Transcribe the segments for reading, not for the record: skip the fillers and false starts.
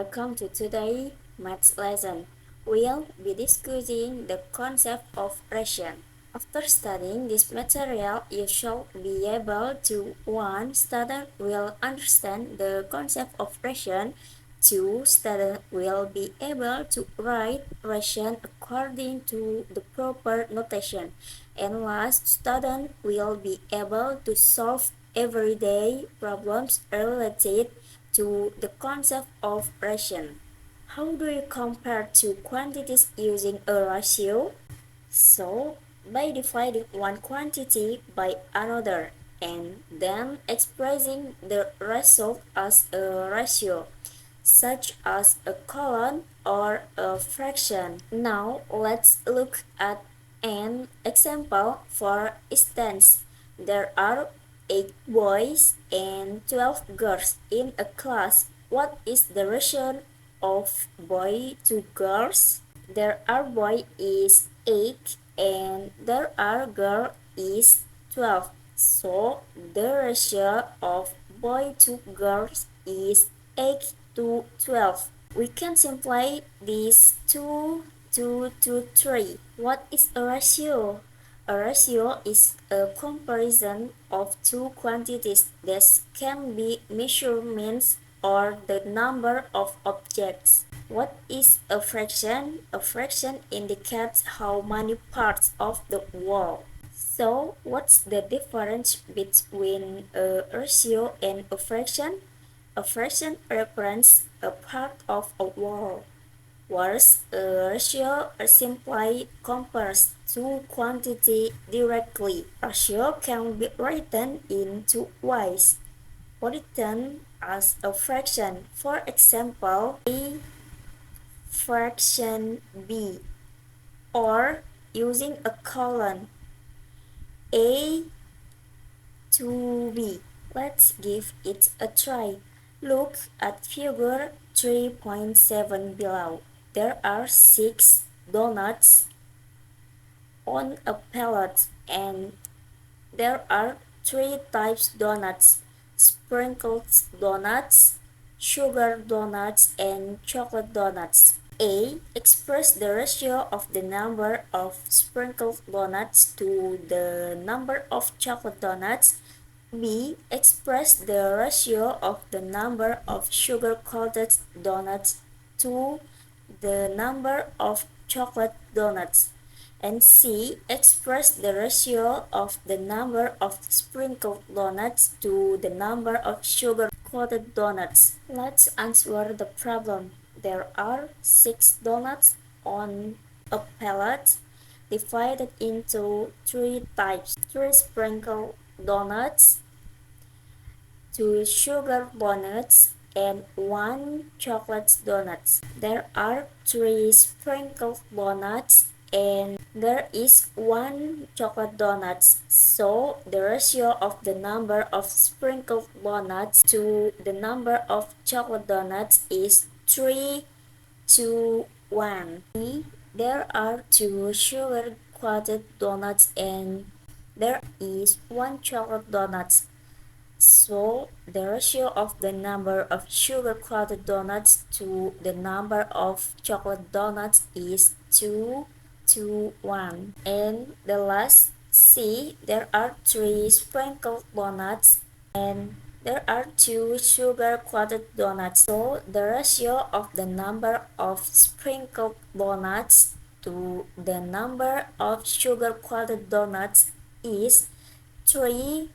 welcome to today's maths lesson. We'll be discussing the concept of ration. After studying this material, you should be able to 1. Student will understand the concept of ration. 2. Student will be able to write ration according to the proper notation. And last, student will be able to solve everyday problems related to the concept of ration. How do you compare two quantities using a ratio? So, by dividing one quantity by another and then expressing the result as a ratio, such as a colon or a fraction. Now, let's look at an example. For instance, there are 8 boys and 12 girls in a class. What is the ratio of boy to girls? There are boy is 8 and there are girl is 12. So the ratio of boy to girls is 8 to 12. We can simplify this 2 to 3. What is a ratio? A ratio is a comparison of two quantities that can be measurements or the number of objects. What is a fraction? A fraction indicates how many parts of the whole. So, what's the difference between a ratio and a fraction? A fraction represents a part of a whole, whereas a ratio simply compares two quantities directly. Ratio can be written in two ways. Written as a fraction, for example, A fraction B, or using a colon, A to B. Let's give it a try. Look at figure 3.7 below. There are 6 donuts on a pallet and there are 3 types donuts: sprinkled donuts, sugar donuts, and chocolate donuts. A. Express the ratio of the number of sprinkled donuts to the number of chocolate donuts. B. Express the ratio of the number of sugar-coated donuts to the number of chocolate donuts. And C. Express the ratio of the number of sprinkled donuts to the number of sugar-coated donuts. Let's answer the problem. There are 6 donuts on a pallet divided into 3 types: 3 sprinkled donuts, 2 sugar donuts, and 1 chocolate donuts. There are 3 sprinkled donuts and there is 1 chocolate donuts. So the ratio of the number of sprinkled donuts to the number of chocolate donuts is 3 to 1. There are 2 sugar coated donuts and there is 1 chocolate donut. So the ratio of the number of sugar-coated donuts to the number of chocolate donuts is 2 to 1. And the last C, there are 3 sprinkled donuts and there are 2 sugar-coated donuts. So the ratio of the number of sprinkled donuts to the number of sugar-coated donuts is 3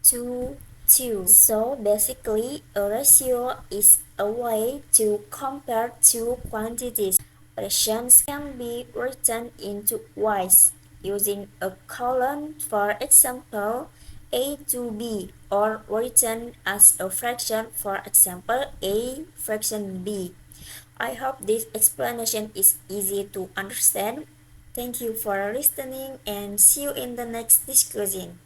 to 2. So basically, a ratio is a way to compare two quantities. Ratios can be written in two ways, using a colon, for example, A to B, or written as a fraction, for example, A fraction B. I hope this explanation is easy to understand. Thank you for listening and see you in the next discussion.